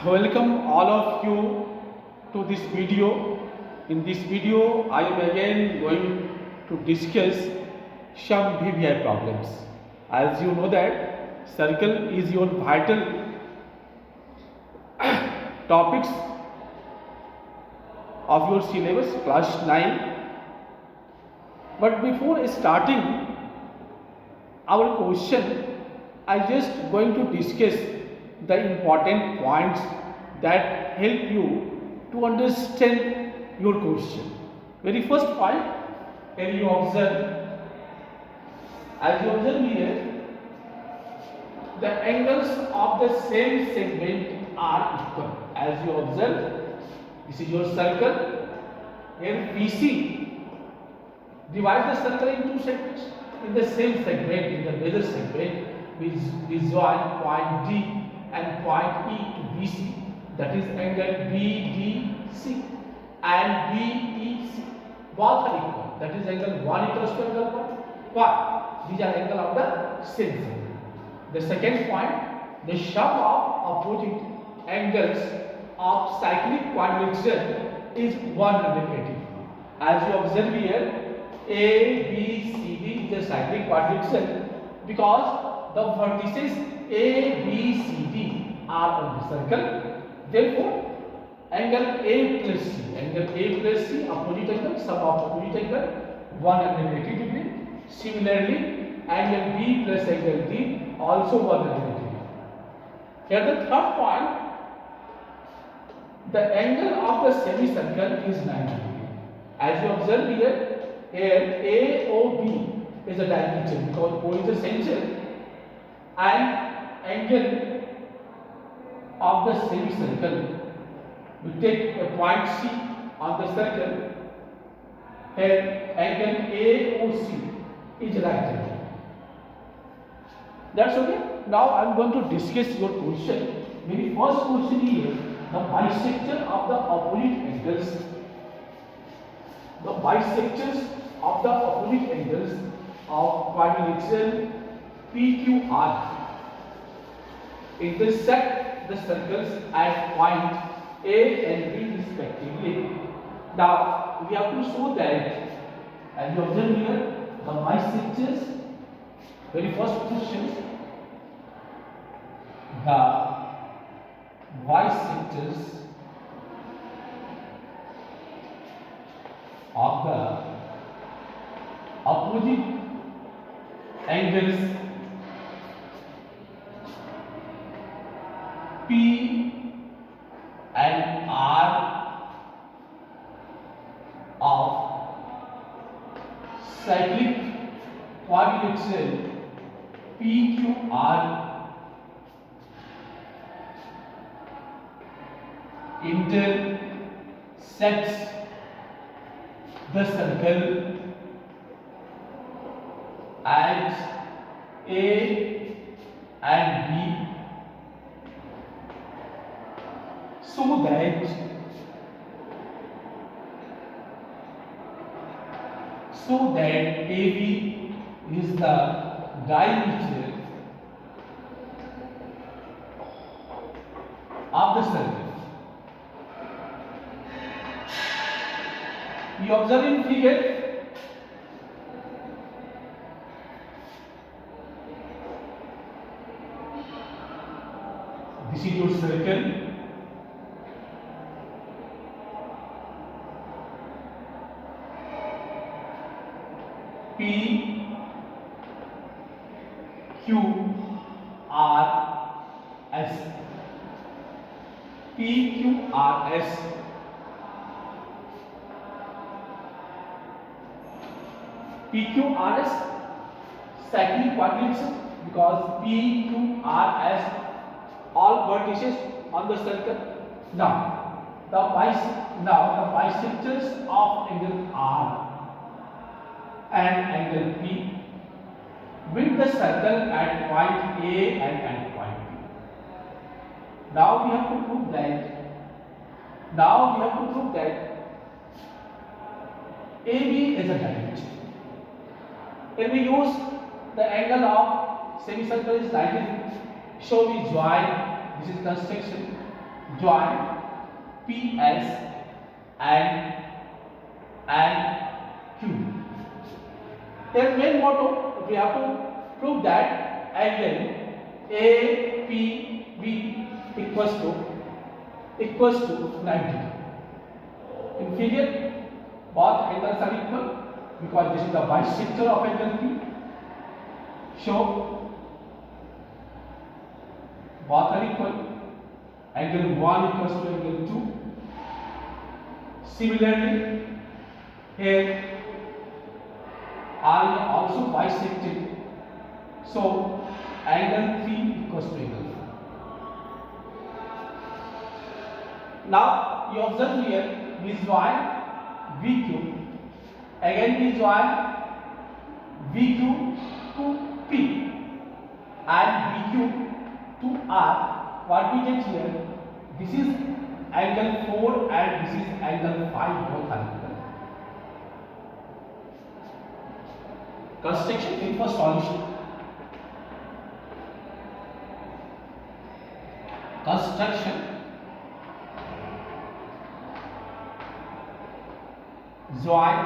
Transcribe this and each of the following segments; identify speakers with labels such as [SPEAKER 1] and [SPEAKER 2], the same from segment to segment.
[SPEAKER 1] Welcome all of you to this video. In this video, I am again going to discuss some VBI problems. As you know that circle is your vital topics of your syllabus class 9. But before starting our question, I just going to discuss the important points that help you to understand your question. Very first point, can you observe? As you observe here, the angles of the same segment are equal. As you observe, this is your circle. Here BC, divide the circle in two segments. In the same segment, in the major segment, we join point D and point E to BC, that is angle BDC and BEC, both are equal, that is angle 1 equals to angle 1. Why? These are angle of the same segment. The second point, the sum of opposite angles of cyclic quadrilateral is 180. As you observe here, A, B, C, D is a cyclic quadrilateral because the vertices A, B, C, D are on the circle. Therefore, angle A plus C, opposite angle, sum of opposite angle 180 degree. Similarly, angle B plus angle D also 180 degree. Here the third point, the angle of the semicircle is 90 degree. As you observe here AOB is a diameter because O is a center, and angle of the semicircle, we take a point C on the circle. Here angle AOC is right angle. That's okay. Now I am going to discuss your question. Maybe first question here, the bisector of the opposite angles. The bisectors of the opposite angles of quadrilateral PQR intersect the circles at point A and B respectively. Now we have to show that, as you observe here, the bisectors. Very first question, the bisectors of the opposite angles P and R of cyclic quadrilateral PQR intersects the circle at A and B, so that AB is the diameter of the circle. You observe in figure, this is your circle. P, Q, R, S. P, Q, R, S. P, Q, R, S cyclic quadrilateral because P, Q, R, S all vertices on the circle. Now the bisectors of angle R and angle P with the circle at point A and at point B. Now we have to prove that AB is a diameter. When we use the angle of semicircle is 90 degree, so we join, this is construction, join PS and Q. Their main motto, we have to prove that angle APB equals to 90. In figure, both angles are equal because this is the bisector of angle P. So both are equal. Angle 1 equals to angle 2. Similarly, here are also bisected. So angle 3 equals to angle 4. Now you observe here, we join VQ. Again we join VQ to P and VQ to R. What we get here, this is angle 4 and this is angle 5, both are equal. Construction in for solution. Construction. Join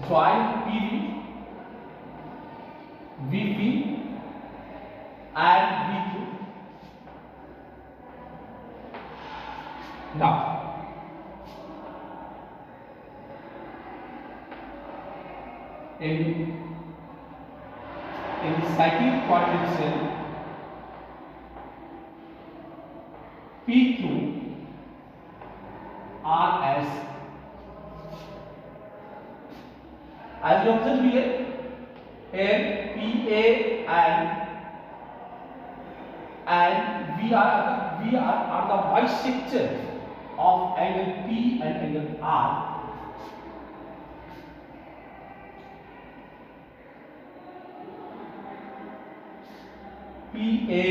[SPEAKER 1] PV, VP and VQ. Now, in cyclic quadrilateral, PQ RS, as you observe here, PA and VR are the bisectors of angle P and angle R. PA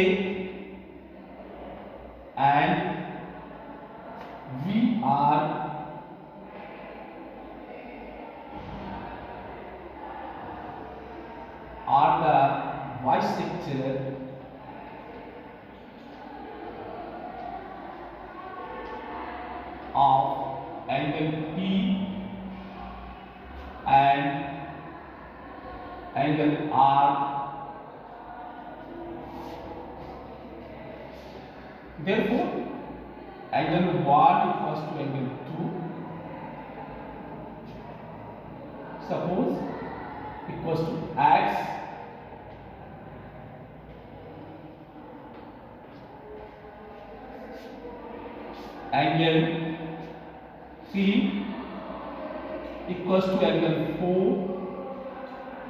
[SPEAKER 1] and VR are the bisector of angle P and angle R. Therefore, angle 1 equals to angle 2. Suppose equals to X angle C equals to angle 4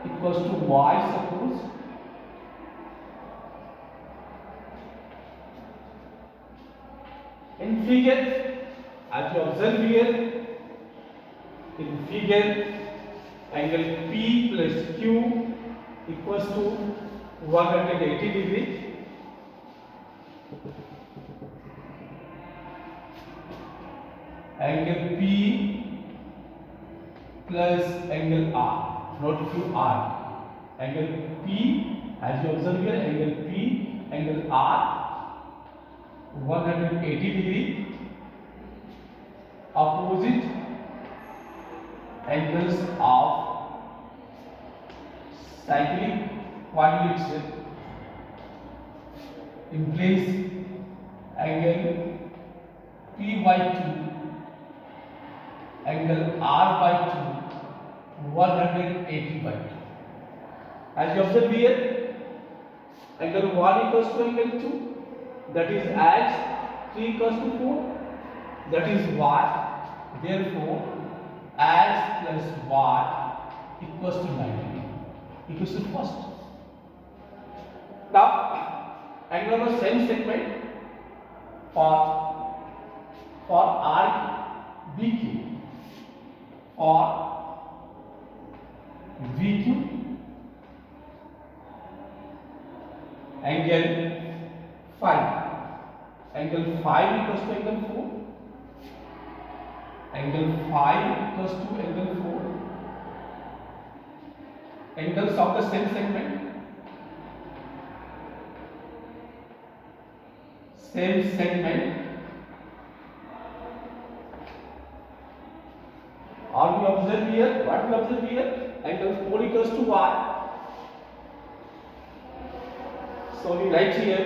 [SPEAKER 1] equals to Y. Suppose in figure, as you observe here, in figure, angle P plus Q equals to 180 degree. Angle P plus angle R, not Q, R. Angle P, as you observe here, angle P, angle R, 180 degree. Opposite angles of cyclic quadrilateral in place angle P by 2, angle R by 2, 180 by 2. As you observe here, angle 1 equals to angle 2, that is X, 3 equals to 4, that is Y. Therefore, X plus Y equals to 90, equals to first. Now, angle of the same segment for RBQ or VQ, angle 5. Angle 5 equals to angle 4. Angle 5 equals to angle 4. Angles of the same segment. same segment. Or we observe here, what we observe here? Angle 4 equals to y. So we write here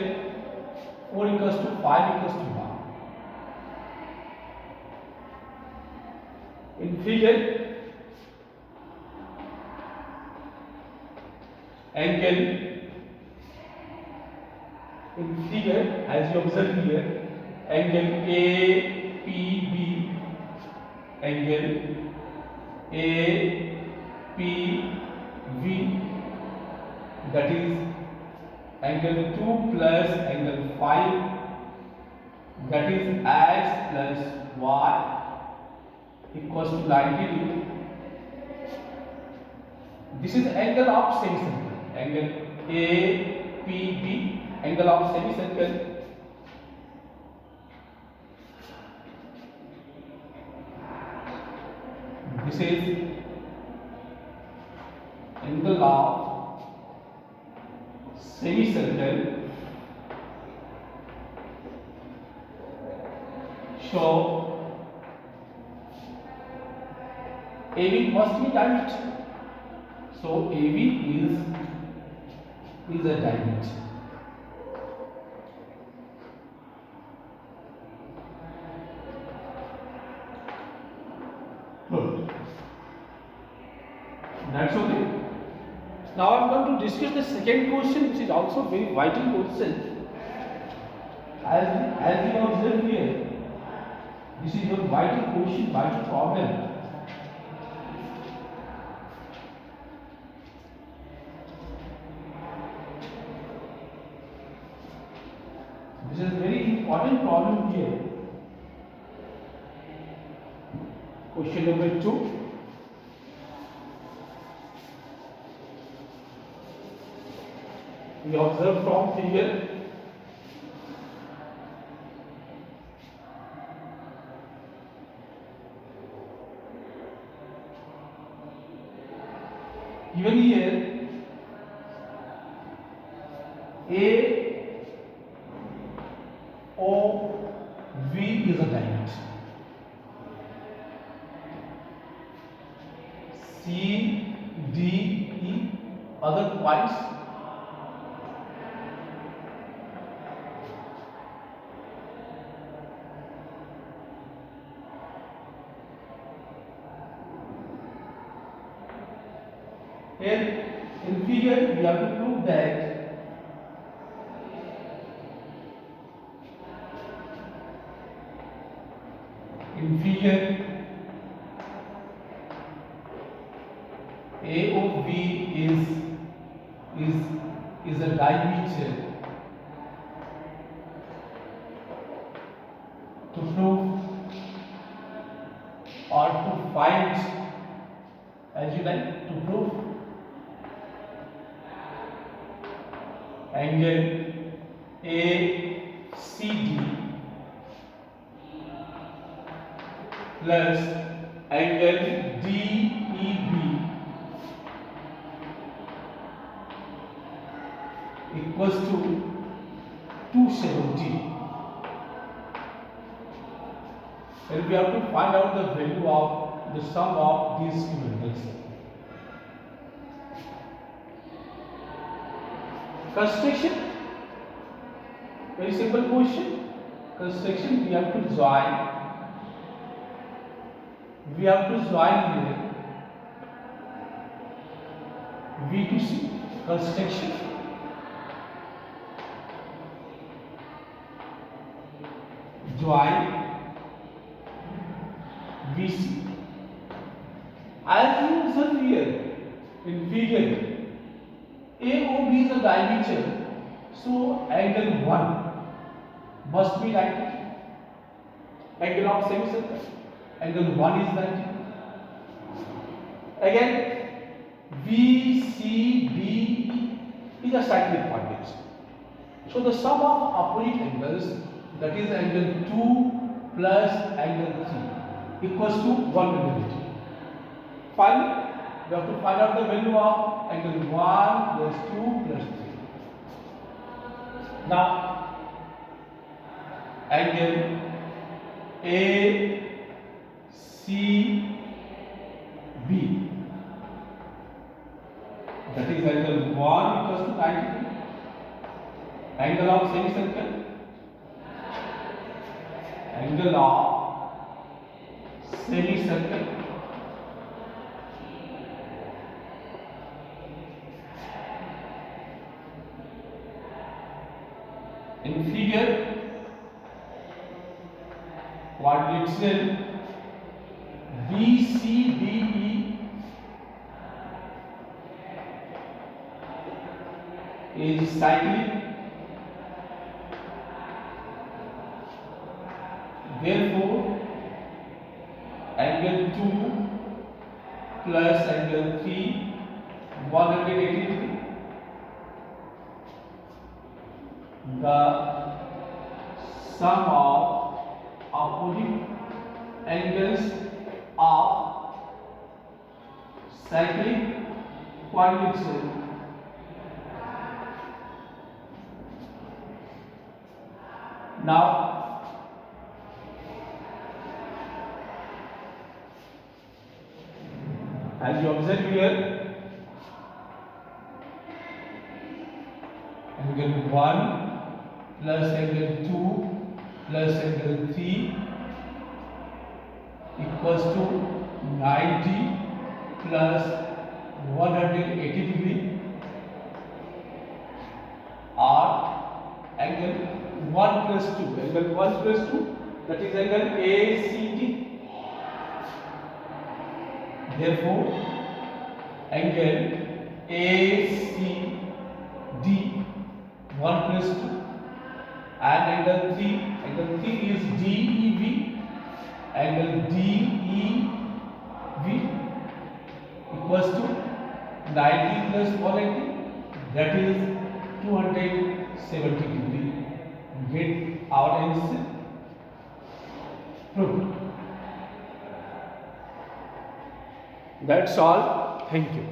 [SPEAKER 1] 4 equals to 5 equals to y. In figure, angle as you observe here, angle APB, angle APV, that is angle 2 plus angle 5, that is x plus y equals to 90 degree. This is angle of semicircle, angle APB, angle of semicircle. This is angle of semicircle. So AB must be diameter. So AB is a diameter. Good. That's okay. Now I am going to discuss the second question, which is also very vital question. As you observe here, this is your vital question, vital problem. This is a very important problem here. Question number 2. We observe from figure. Given here, AOV is a diameter. CDE other points. Here in figure we have to prove that AOV is a diameter. To prove or to find, as you like, to prove angle ACD plus angle DEB equals to 270. And we have to find out the value of the sum of these two angles. Construction, very simple question. Construction, we have to join here V to C. Construction, join VC. As you observe here in figure, AOB is a diameter, so angle 1 must be 90. Angle of semicircle, angle 1 is 90. Again, VCDE is a cyclic quadrant. So the sum of opposite angles, that is angle 2 plus angle 3, equals to 180. Finally, we have to find out the value of angle 1 plus 2 plus 3. Now, angle ACB, that is angle 1 equals to 90 degree. Angle of semicircle, angle of semicircle, in figure quadrilateral BCDE is cyclic. Therefore, angle 2 plus angle 3, 180 degree. The sum of opposite angles of cyclic quadrilateral now as you observe here, angle 1 plus angle 2 plus angle 3 equals to 90 plus 180 degree, or angle 1 plus 2, angle 1 plus 2, that is angle ACD. Therefore, angle ACD 1 plus 2 and angle 3 is DEB, angle DEB equals to 90 plus 180, that is 270 degree. Get our answer proved. That's all. Thank you.